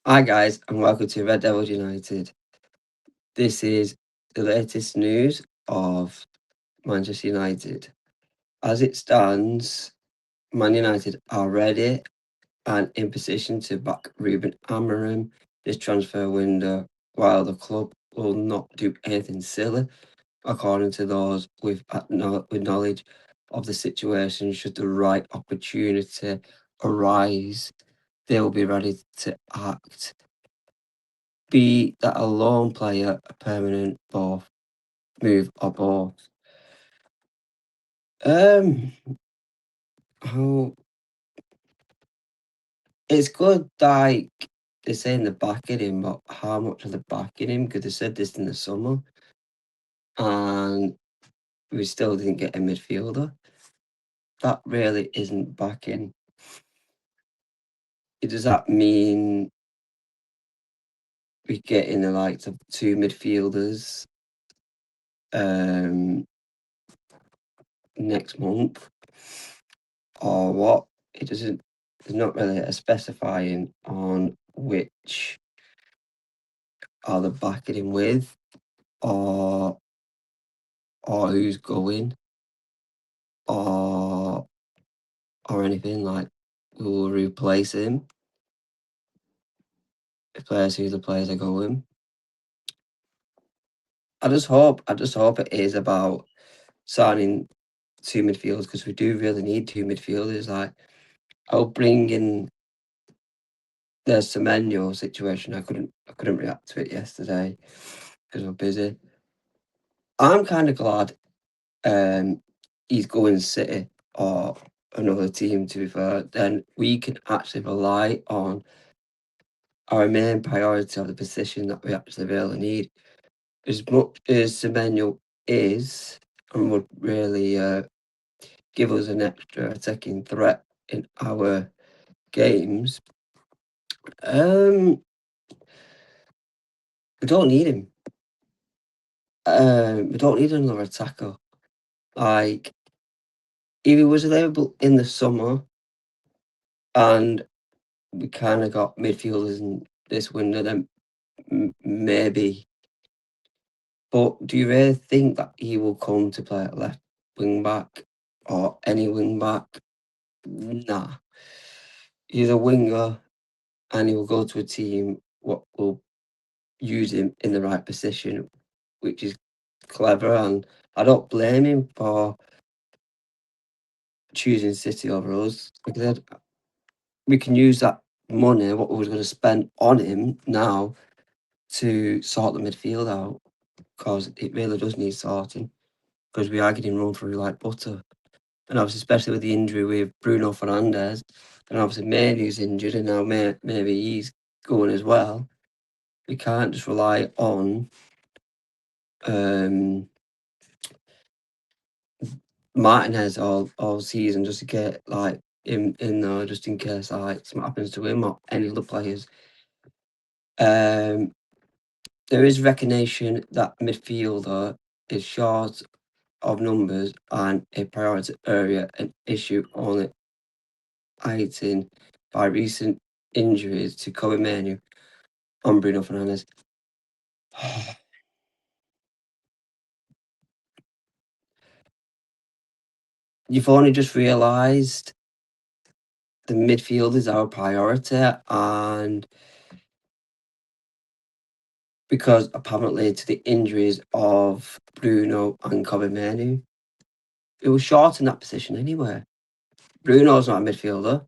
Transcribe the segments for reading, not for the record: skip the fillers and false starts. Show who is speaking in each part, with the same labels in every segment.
Speaker 1: Hi guys, and welcome to Red Devils United. This is the latest news of Manchester United. As it stands, Man United are ready and in position to back Ruben Amorim this transfer window, while the club will not do anything silly, according to those with knowledge of the situation. Should the right opportunity arise, they will be ready to act. Be that a loan player, a permanent, both, move or both. Um, how it's good, like they're saying they're backing him, but how much are they backing him? Because they said this in the summer, and we still didn't get a midfielder. That really isn't backing. Does that mean we get in the likes of two midfielders next month? Or what? It doesn't There's not really a specifying on which are they backing him with or who's going or anything like who will replace him, if players who the players are going. I just hope it is about signing two midfielders because we do really need two midfielders. Like I'll bring in the Semenyo situation. I couldn't react to it yesterday because we're busy. I'm kind of glad he's going City or another team, to be fair. Then we can actually rely on our main priority of the position that we actually really need. As much as Semenyo is and would really give us an extra attacking threat in our games, we don't need him. We don't need another attacker. Like, if he was available in the summer and we kind of got midfielders in this window, then maybe. But do you really think that he will come to play at left wing back or any wing back? Nah. He's a winger and he will go to a team what will use him in the right position, which is clever. And I don't blame him for choosing City over us because we can use that money, what we was going to spend on him now, to sort the midfield out because it really does need sorting because we are getting run through like butter. And obviously, especially with the injury with Bruno Fernandes, and obviously Manu's injured, and now maybe he's going as well. We can't just rely on Martinez all season just to get like in there, just in case like something happens to him or any other players. There is recognition that midfielder is short of numbers and a priority area, an issue only heightened by recent injuries to Kobe Manu and Bruno Fernandes. You've only just realised the midfield is our priority, and because apparently to the injuries of Bruno and Kobe Manu, it was short in that position anyway. Bruno's not a midfielder.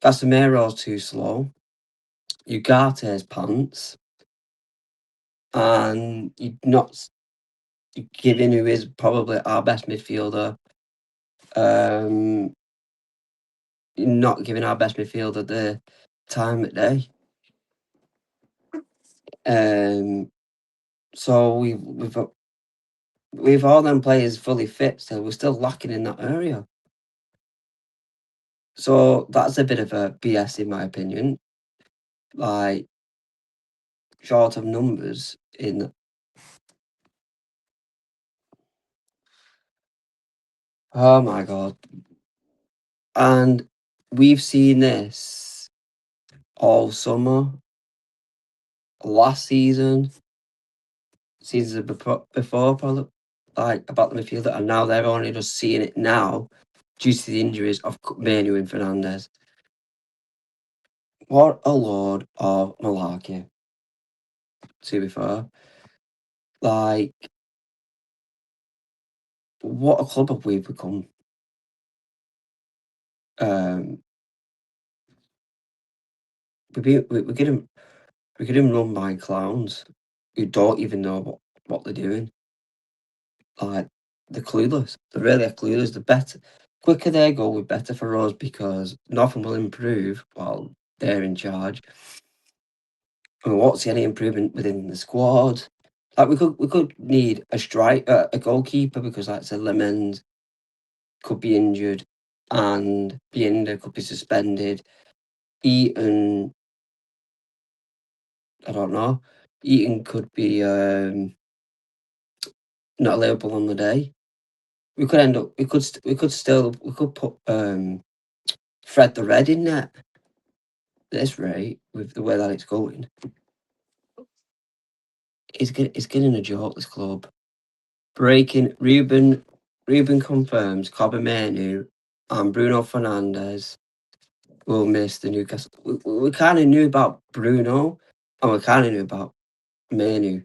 Speaker 1: Casemiro's too slow. Ugate's pants. And you're giving who is probably our best midfielder, you're not giving our best midfielder the time of day. So we've all them players fully fit, so we're still lacking in that area. So that's a bit of a BS in my opinion. Like short of numbers in. Oh my god! And we've seen this all summer, last seasons before, probably, like about the midfielder, and now they're only just seeing it now due to the injuries of Manu and Fernandez. What a load of malarkey, to be fair. Like, what a club have we become? We're getting run by clowns who don't even know what they're doing. Like, they're clueless. They're really clueless. The better, quicker they go, we're better for us because nothing will improve while they're in charge. I mean, what's any improvement within the squad? Like, we could need a goalkeeper because, like, say, Lemens could be injured and Bienda could be suspended. Eaton, I don't know. Eaton could be not available on the day. We could end up. We could put Fred the Red in there. At this rate, with the way that it's going, it's getting a joke. This club breaking Ruben confirms Kobbie Mainoo and Bruno Fernandes will miss the Newcastle. We kind of knew about Bruno and we kind of knew about Mainoo.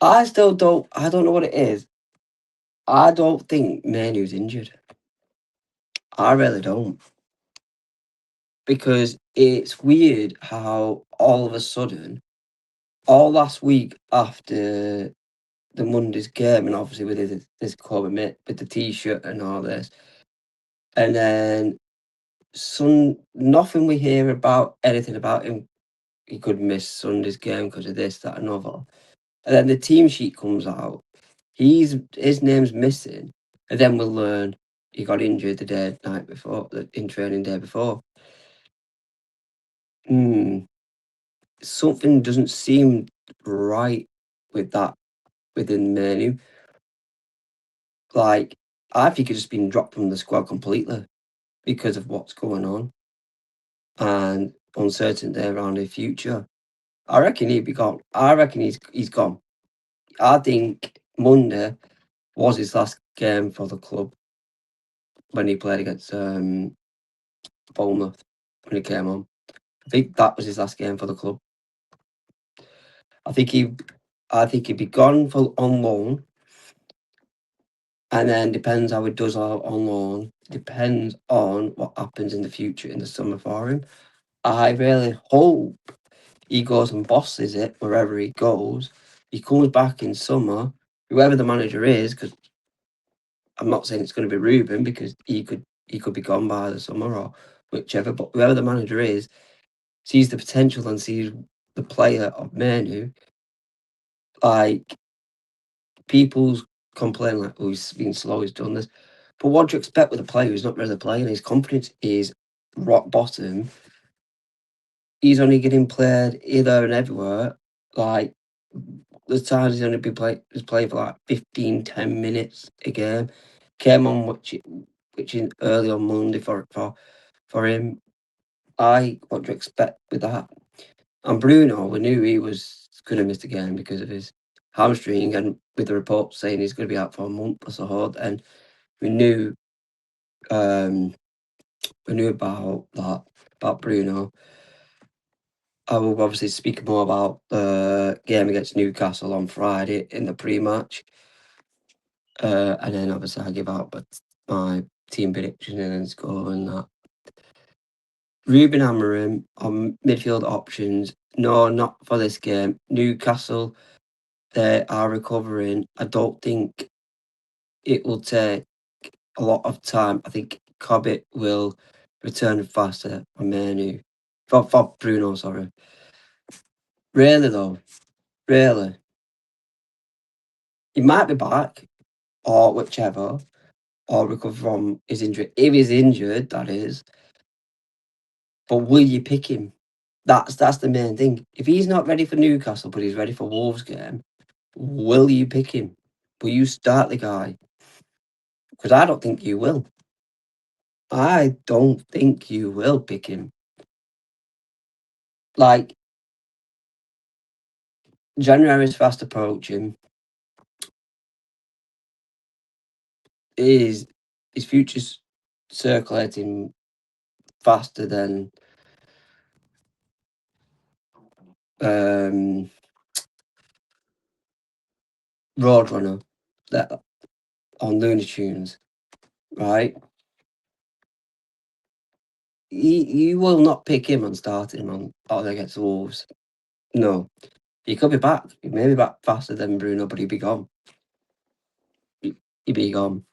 Speaker 1: I don't know what it is. I don't think Mainoo's injured. I really don't. Because it's weird how all of a sudden, all last week after the Monday's game, and obviously with this Kobbie with the T-shirt and all this, and then nothing we hear about anything about him. He could miss Sunday's game because of this, that, and other. And then the team sheet comes out. His name's missing, and then we'll learn he got injured the night before, in training day before. Something doesn't seem right with that within Mainoo. Like, I think he's just been dropped from the squad completely because of what's going on and uncertainty around his future. I reckon he'd be gone. I reckon he's gone. I think Monday was his last game for the club when he played against Bournemouth when he came on. I think that was his last game for the club. I think he'd be gone on loan, and then depends how he does on loan. Depends on what happens in the future in the summer for him. I really hope he goes and bosses it wherever he goes. He comes back in summer, whoever the manager is, because I'm not saying it's going to be Ruben because he could be gone by the summer or whichever, but whoever the manager is, sees the potential and sees the player of Mainoo. Like, people's complaining like, oh, he's been slow, he's done this. But what do you expect with a player who's not really playing? His confidence is rock bottom. He's only getting played here and everywhere. Like, the times he's only been playing for like 15, 10 minutes a game. Came on which is early on Monday for him. What do you expect with that? And Bruno, we knew he was going to miss the game because of his hamstring, and with the reports saying he's going to be out for a month or so, and we knew about that, about Bruno. I will obviously speak more about the game against Newcastle on Friday in the pre-match, and then obviously I give out my team prediction and then score and that. Ruben Amorim on midfield options. No, not for this game. Newcastle, they are recovering. I don't think it will take a lot of time. I think Cobbett will return faster for Mainoo. For Bruno, sorry. Really, though. Really. He might be back, or whichever, or recover from his injury. If he's injured, that is. But will you pick him? That's the main thing. If he's not ready for Newcastle, but he's ready for Wolves game, will you pick him? Will you start the guy? Because I don't think you will. I don't think you will pick him. Like, January's fast approaching. His future's circulating faster than Roadrunner that on Looney Tunes, right? You will not pick him and start him on against Wolves. No. He could be back. He may be back faster than Bruno, but he'd be gone. He'd be gone.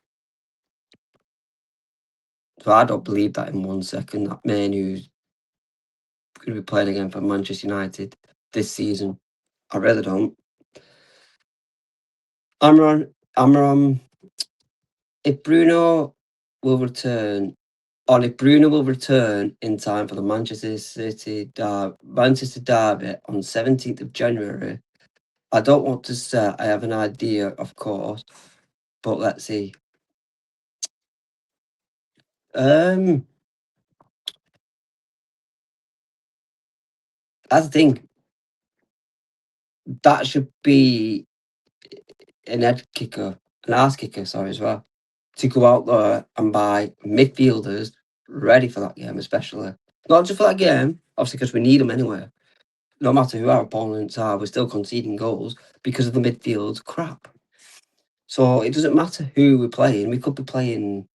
Speaker 1: So I don't believe that in 1 second. That man who's going to be playing again for Manchester United this season. I really don't. Amram, if Bruno will return, or if Bruno will return in time for the Manchester derby on 17th of January, I don't want to say I have an idea, of course, but let's see. That's the thing. That should be an ass kicker, sorry, as well, to go out there and buy midfielders ready for that game, especially. Not just for that game, obviously, because we need them anyway. No matter who our opponents are, we're still conceding goals because of the midfield's crap. So it doesn't matter who we're playing. We could be playing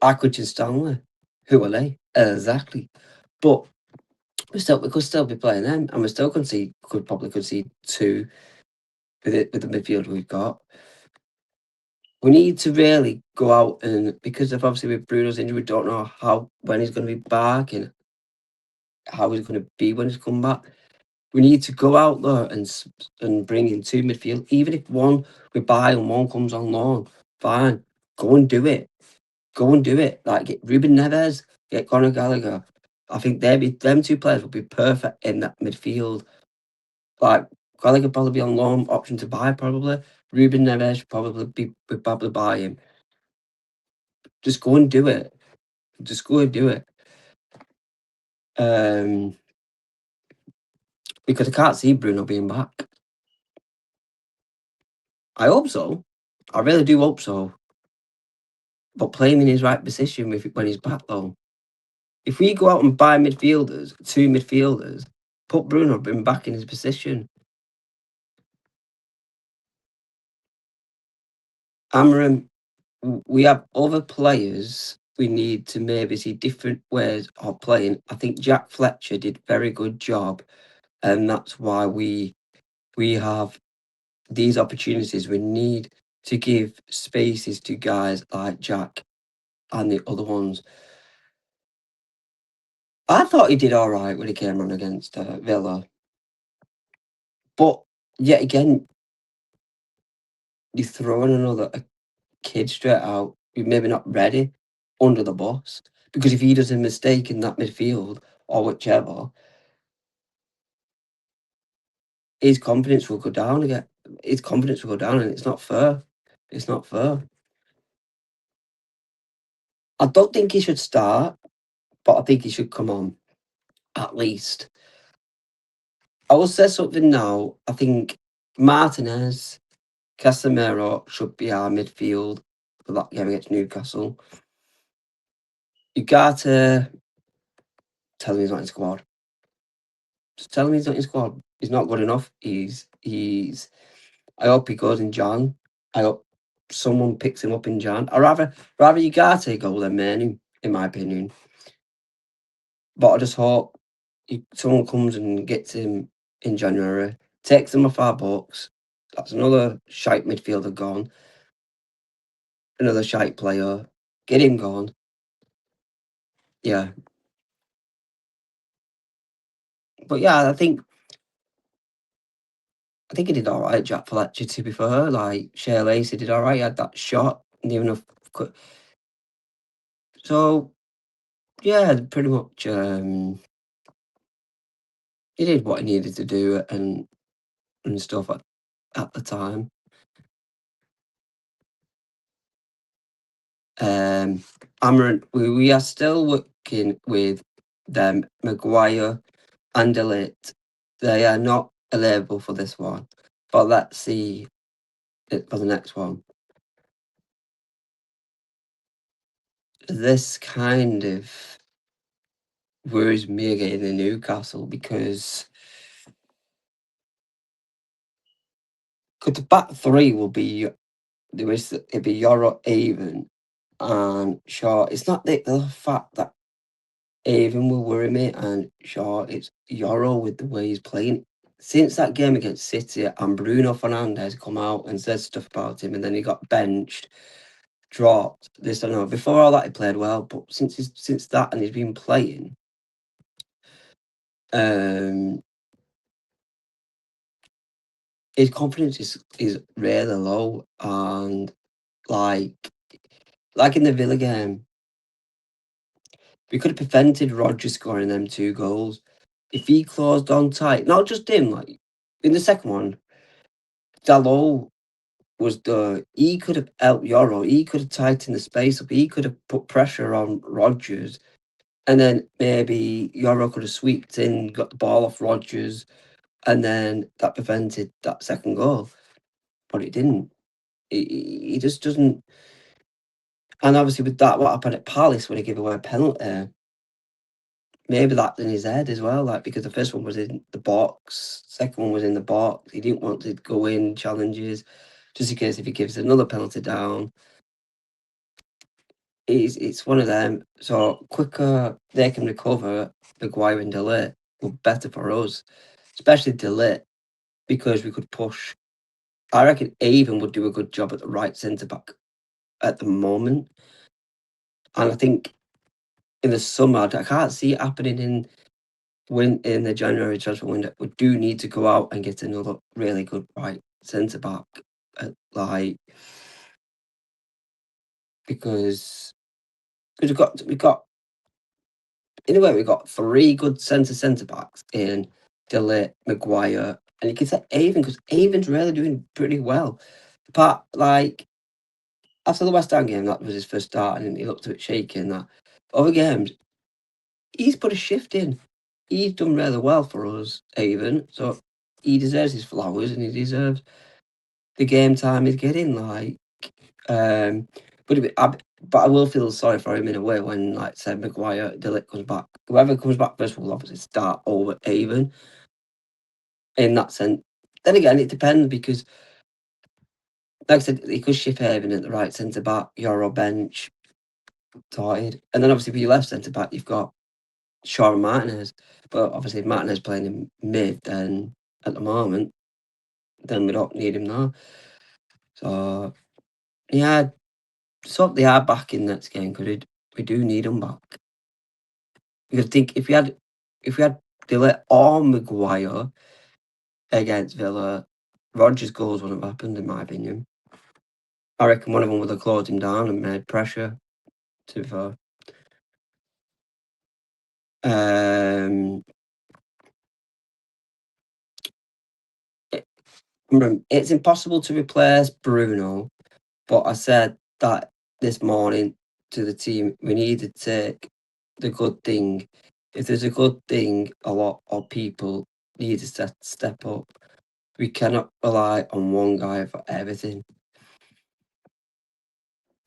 Speaker 1: Ackridge and Stanley. Who are they? Exactly. But we could still be playing them, and we still could probably concede 2 with the midfield we've got. We need to really go out and, because of obviously with Bruno's injury, we don't know when he's going to be back and how he's going to be when he's come back. We need to go out there and bring in 2 midfield, even if one we buy and one comes on loan. Fine, go and do it. Go and do it. Like, get Ruben Neves, get Conor Gallagher. I think them 2 players would be perfect in that midfield. Like, Gallagher probably be on loan, option to buy probably. Ruben Neves would probably buy him. Just go and do it. Just go and do it. Because I can't see Bruno being back. I hope so. I really do hope so. But play him in his right position when he's back, though. If we go out and buy midfielders, 2 midfielders, put Bruno back in his position. Amram, we have other players we need to maybe see different ways of playing. I think Jack Fletcher did a very good job, and that's why we have these opportunities. We need to give spaces to guys like Jack and the other ones. I thought he did all right when he came on against Villa. But yet again, you're throwing another kid straight out, who's maybe not ready, under the bus. Because if he does a mistake in that midfield or whichever, his confidence will go down again. His confidence will go down, and it's not fair. It's not fair. I don't think he should start, but I think he should come on, at least. I will say something now. I think Martinez, Casemiro should be our midfield for that game against Newcastle. Ugarte, tell him he's not in squad. Just tell him he's not in squad. He's not good enough. I hope he goes in Jan. I hope someone picks him up in Jan. I'd rather Ugarte go than Manu, in my opinion. But I just hope someone comes and gets him in January, takes him off our books. That's another shite midfielder gone. Another shite player. Get him gone. Yeah. But yeah, I think he did all right, Jack Fletcher, to be fair. Like, Shea Lacey did all right. He had that shot. Near enough. So, yeah, pretty much he did what he needed to do and stuff at the time. Amaranth, we are still working with them, Maguire and De Ligt. They are not available for this one, but let's see it for the next one. This kind of worries me again in Newcastle because the back three will be it'll be Yoro, Avon, and Shaw. It's not the fact that Avon will worry me and Shaw. It's Yoro with the way he's playing. Since that game against City, and Bruno Fernandes come out and said stuff about him, and then he got benched, dropped. This I know. Before all that, he played well, but since that, and he's been playing. His confidence is really low, and like in the Villa game, we could have prevented Roger scoring them 2 goals if he closed on tight. Not just him, like in the second one, Dalot he could have helped Yoro, he could have tightened the space up, he could have put pressure on Rodgers, and then maybe Yoro could have sweeped in, got the ball off Rodgers, and then that prevented that second goal. But it didn't. He just doesn't. And obviously, with that, what happened at Palace when he gave away a penalty, maybe that's in his head as well. Like, because the first one was in the box, second one was in the box. He didn't want to go in challenges, just in case if he gives another penalty down. It's one of them. So quicker they can recover, Maguire and De Ligt, will better for us, especially De Ligt, because we could push. I reckon Avon would do a good job at the right centre back at the moment, and I think in the summer I can't see it happening in the January transfer window. We do need to go out and get another really good right centre back, like because we've got in a way we've got 3 good centre backs in De Ligt, Maguire, and you can say Avon because Avon's really doing pretty well. But like after the West Ham game, that was his first start, and he looked a bit shaky in that. Other games, he's put a shift in. He's done really well for us, Avon. So he deserves his flowers, and he deserves the game time he's getting. Like, but I will feel sorry for him in a way when, like, say, Maguire, De Ligt comes back. Whoever comes back first will obviously start over Avon. In that sense, then again, it depends because, like I said, he could shift Avon at the right centre back, Euro bench, sorted, and then obviously with your left centre back, you've got Shaw and Martinez. But obviously, if Martinez playing in mid, then at the moment, then we don't need him now. So yeah, sort they are back in next game because we do need them back. Because I think if we had De Ligt or Maguire against Villa, Rodgers' goals wouldn't have happened in my opinion. I reckon one of them would have closed him down and made pressure. To be fair. It's impossible to replace Bruno, but I said that this morning to the team, we need to take the good thing. If there's a good thing, a lot of people need to step up. We cannot rely on one guy for everything.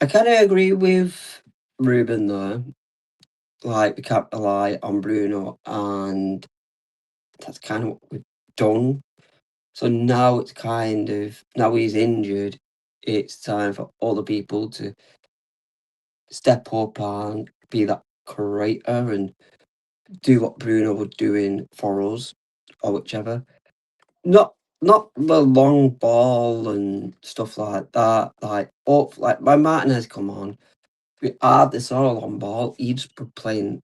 Speaker 1: I kind of agree with Ruben though. Like, we can't rely on Bruno, and that's kind of what we've done. So now it's kind of, now he's injured, it's time for other people to step up and be that creator and do what Bruno was doing for us, or whichever. Not the long ball and stuff like that. Like when Martinez come on, we had this all on ball. He's playing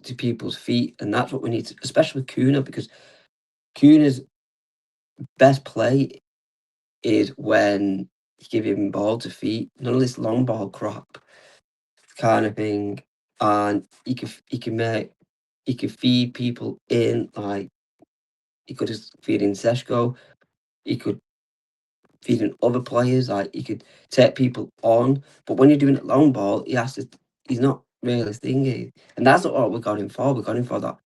Speaker 1: to people's feet, and that's what we need to, especially with Kuna, because Kuna's best play is when you give him ball to feet, none of this long ball crap kind of thing, and he can feed people in, like he could just feed in Seshko, he could feeding other players. Like he could take people on, but when you're doing it long ball, he has to. He's not really thingy, and that's not what we got him for. We got him for that.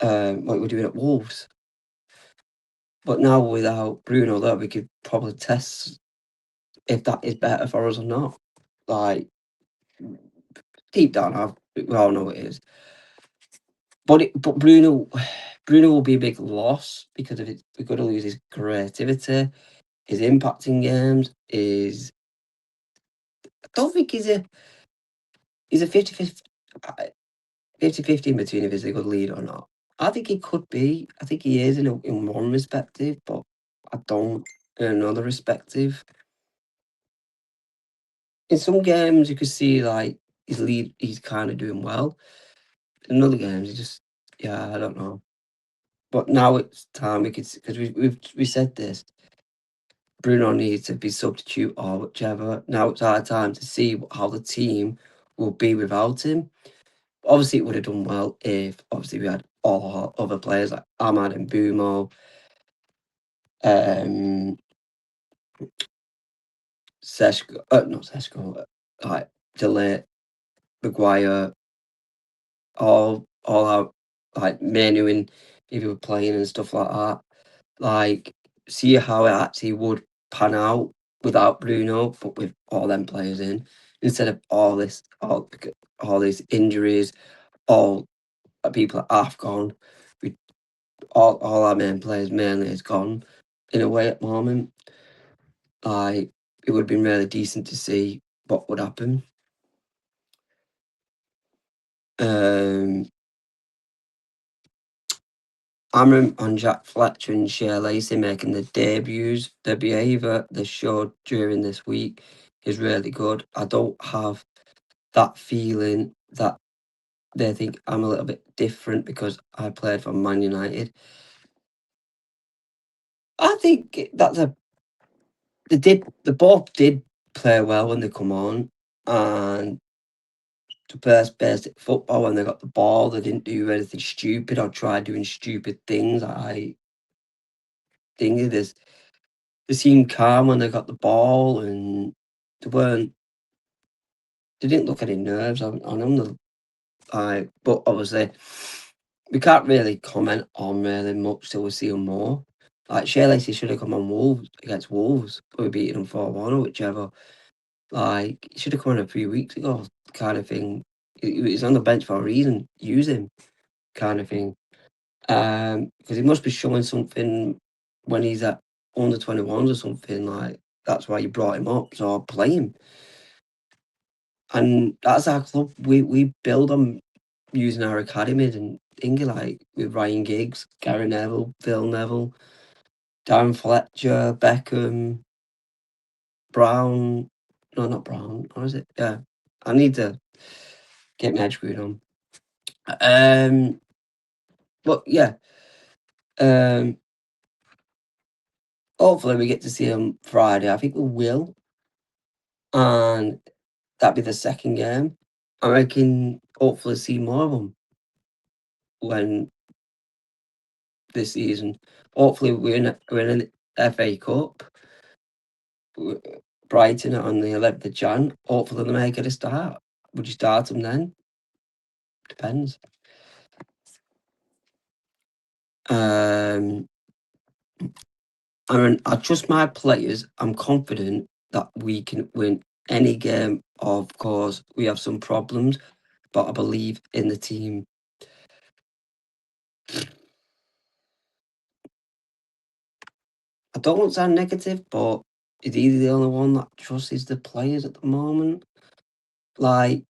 Speaker 1: What we're doing at Wolves, but now without Bruno, there we could probably test if that is better for us or not. Like deep down, we all know it is. But Bruno will be a big loss because of it. We're going to lose his creativity, his impact in games. I don't think he's a 50-50 in between if he's a good leader or not. I think he could be. I think he is in one perspective, but I don't in another perspective. In some games, you could see like he's kind of doing well. In other games, I don't know. But now it's time because we said this. Bruno needs to be substitute or whichever. Now it's our time to see how the team will be without him. Obviously, it would have done well if obviously we had all our other players like Ahmad and Bumo, Seshko, not Seshko, like Delay, Maguire, all out like menuing if you were playing and stuff like that. Like see how it actually would pan out without Bruno, but with all them players in, instead of all these injuries, all people at half gone. We all our main players mainly is gone in a way at the moment. Like it would have been really decent to see what would happen. Amram on Jack Fletcher and Shea Lacey making the debuts. The behaviour they showed during this week is really good. I don't have that feeling that they think I'm a little bit different because I played for Man United. I think they both did play well when they come on, and to play basic football when they got the ball. They didn't do anything stupid or try doing stupid things. I think they seemed calm when they got the ball, and they didn't look any nerves on them. But obviously we can't really comment on really much till we see them more. Like Shea Lacey should have come on against Wolves, but we beat them 4-1 or whichever. Like he should have come on a few weeks ago, kind of thing. He's on the bench for a reason. Use him, kind of thing. Because he must be showing something when he's at under 21s or something. Like that's why you brought him up. So play him. And that's our club. We build on using our academies and thinking like with Ryan Giggs, Gary Neville, Phil Neville, Darren Fletcher, Beckham, Brown. No, not Brown. What is it? Yeah. I need to get my head screwed on. But yeah. Hopefully we get to see him Friday. I think we will. And that'd be the second game. I reckon hopefully see more of them when this season. Hopefully we're in an FA Cup. Brighton on the 11th of Jan. Hopefully they may get a start. Would you start them then? Depends. I trust my players. I'm confident that we can win any game. Of course, we have some problems, but I believe in the team. I don't want to sound negative, but is he the only one that trusts the players at the moment? Like,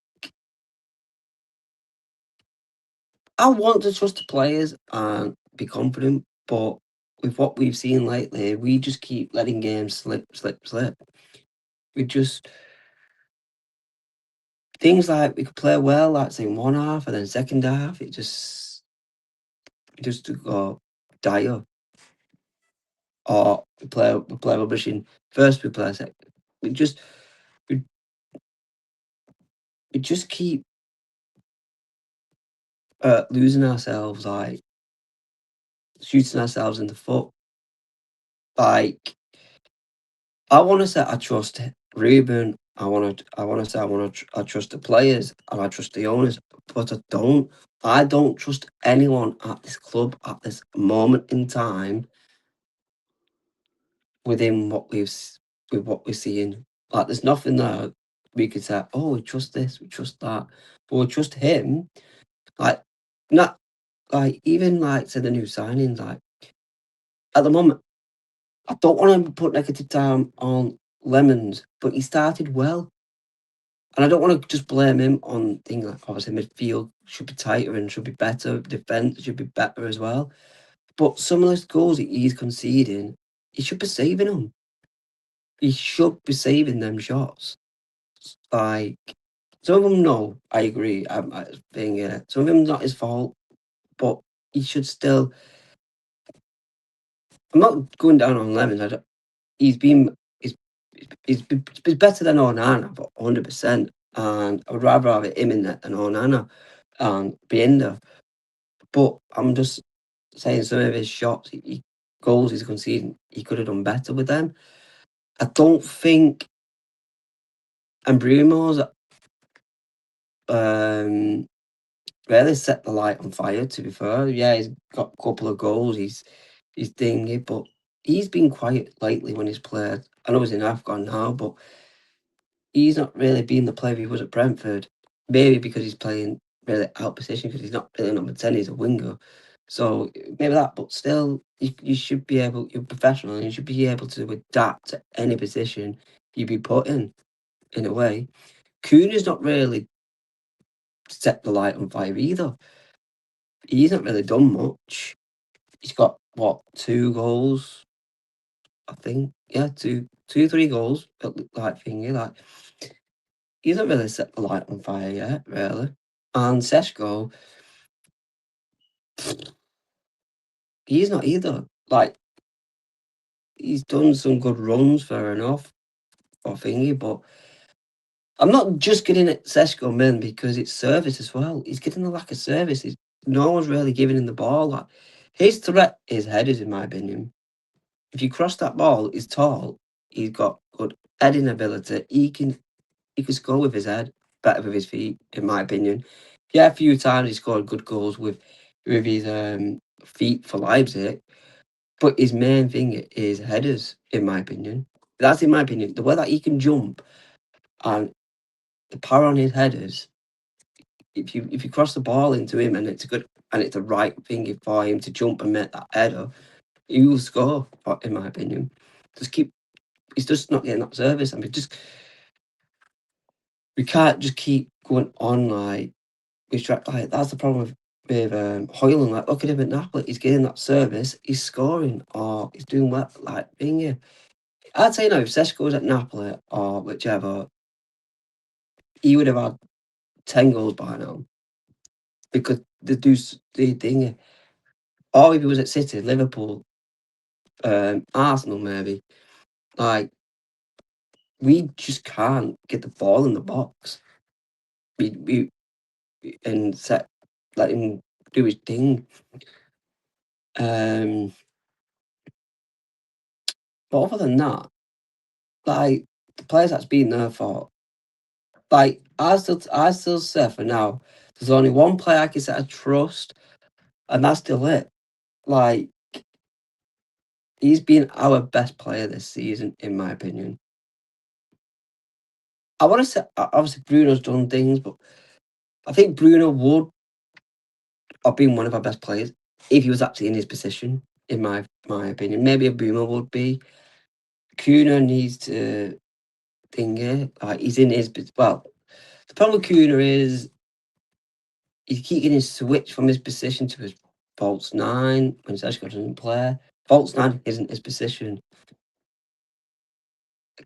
Speaker 1: I want to trust the players and be confident, but with what we've seen lately, we just keep letting games slip. We just things like we could play well, like say in one half, and then second half, it just to go dire. Or we play rubbish in first, we play second. We just keep losing ourselves, like shooting ourselves in the foot. Like I want to say I trust Ruben. I want to say I trust the players and I trust the owners, but I don't. I don't trust anyone at this club at this moment in time within with what we're seeing. Like, there's nothing that we could say, oh, we trust this, we trust that, but we trust him. Like, not like even like to the new signings. Like at the moment, I don't want to put negative time on Lemons, but he started well. And I don't want to just blame him on things like obviously midfield should be tighter and should be better, defence should be better as well. But some of those goals that he's conceding, he should be saving them. He should be saving them shots. Like some of them, no, I agree. I think some of them not his fault, but he should still. I'm not going down on Lemons. He's been he's better than Onana, but 100%. And I would rather have him in there than Onana and Bienda. But I'm just saying some of his shots, goals he's conceding, he could have done better with them. I don't think. And Bruno's really set the light on fire. To be fair, yeah, he's got a couple of goals. He's dingy, but he's been quiet lately when he's played. I know he's in Afghan now, but he's not really been the player he was at Brentford. Maybe because he's playing really out position because he's not really number 10, he's a winger. So maybe that, but still, you should be able, you're professional and you should be able to adapt to any position you be put in a way. Kuna's not really set the light on fire either. He's not really done much. He's got, what, 2 goals? I think. Yeah, 3 goals, like thingy, like he's not really set the light on fire yet, really. And Seshko, he's not either. Like, he's done some good runs, fair enough, or thingy, but I'm not just getting at Seshko men because it's service as well. He's getting a lack of service. No one's really giving him the ball. Like, his threat is headers, in my opinion. If you cross that ball, he's tall. He's got good heading ability. He can score with his head, better with his feet, in my opinion. Yeah, a few times he scored good goals with his feet for Leipzig, but his main thing is headers, in my opinion. That's in my opinion. The way that he can jump and the power on his headers. If you cross the ball into him and it's good and it's the right thing for him to jump and make that header, he will score. In my opinion, he's just not getting that service. I mean, we can't just keep going on like like that's the problem with Hoyland. Like, look at him at Napoli, he's getting that service, he's scoring, or he's doing well. Like, being here, I'd say, no, if Seshko was at Napoli or whichever, he would have had 10 goals by now because they do the thing. Or if he was at City, Liverpool, Arsenal, maybe. Like, we just can't get the ball in the box. We and let him do his thing. But other than that, like, the players that's been there for, like, I still say for now, there's only one player I can say I trust, and that's still it. Like, he's been our best player this season, in my opinion. I want to say, obviously, Bruno's done things, but I think Bruno would have been one of our best players if he was actually in his position, in my opinion. Maybe a Bruno would be. Kuna needs to like, he's in his, well, the problem with Kuna is he's keeping his switch from his position to his false 9 when Seshko doesn't play. False 9 isn't his position.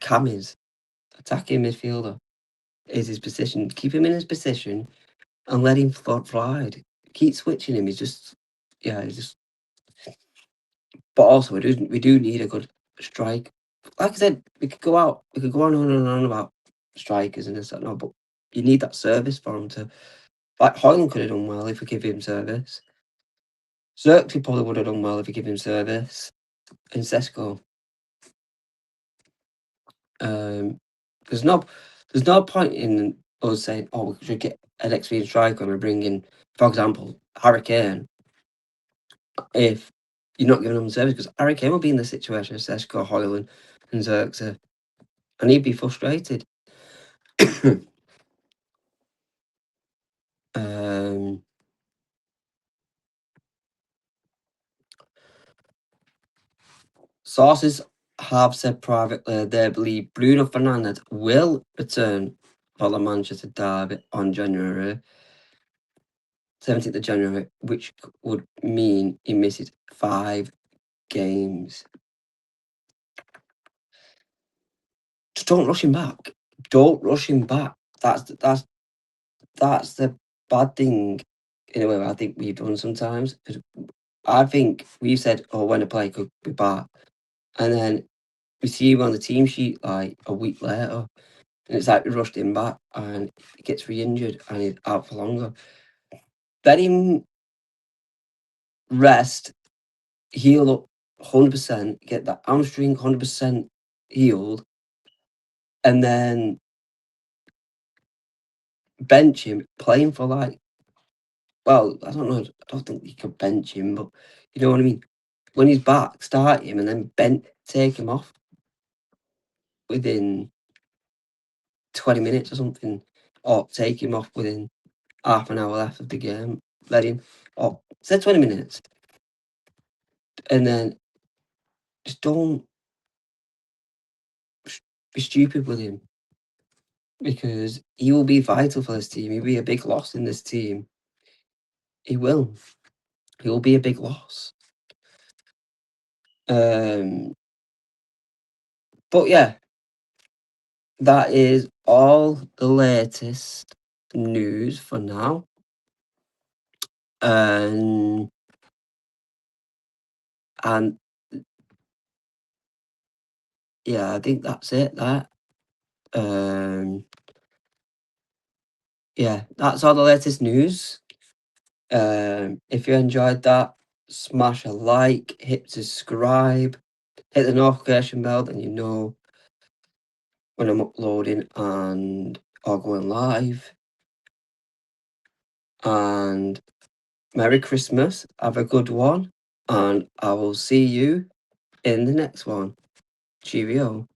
Speaker 1: Cam is. Attacking midfielder is his position. Keep him in his position and let him fly. Keep switching him. He's just, yeah, he's just. But also, we do need a good strike. Like I said, we could go on and on about strikers and this and that, but you need that service for him to. Like, Hoyland could have done well if we give him service. Xerxes probably would have done well if we give him service. And Sesko. There's no point in us saying, "Oh, we should get an experienced striker and bring in, for example, Harry Kane," if you're not giving him service, because Harry Kane will be in the situation of Seshko, Højlund, and Xerxes, and he'd be frustrated. Sources have said privately they believe Bruno Fernandes will return for the Manchester derby on January 17th of January, which would mean he misses 5 games. Just don't rush him back. Don't rush him back. That's the bad thing in a way I think we've done sometimes. 'Cause I think we've said, "Oh, when a player could be back," and then we see him on the team sheet like a week later, and it's like we rushed him back, and he gets re-injured and he's out for longer. Let him rest, heal up 100%, get that hamstring 100% healed, and then bench him, play him for like, well, I don't know, I don't think you could bench him, but you know what I mean? When he's back, start him and then take him off within 20 minutes or something, or take him off within half an hour left of the game. Let him, or say 20 minutes, and then just don't be stupid with him, because he will be vital for this team. He'll be a big loss in this team. He will. He will be a big loss. But yeah, that is all the latest news for now. And yeah, I think that's it. Yeah, that's all the latest news. If you enjoyed that, smash a like, hit subscribe, hit the notification bell, then you know when I'm uploading and or going live. And Merry Christmas, have a good one, and I will see you in the next one. Cheerio.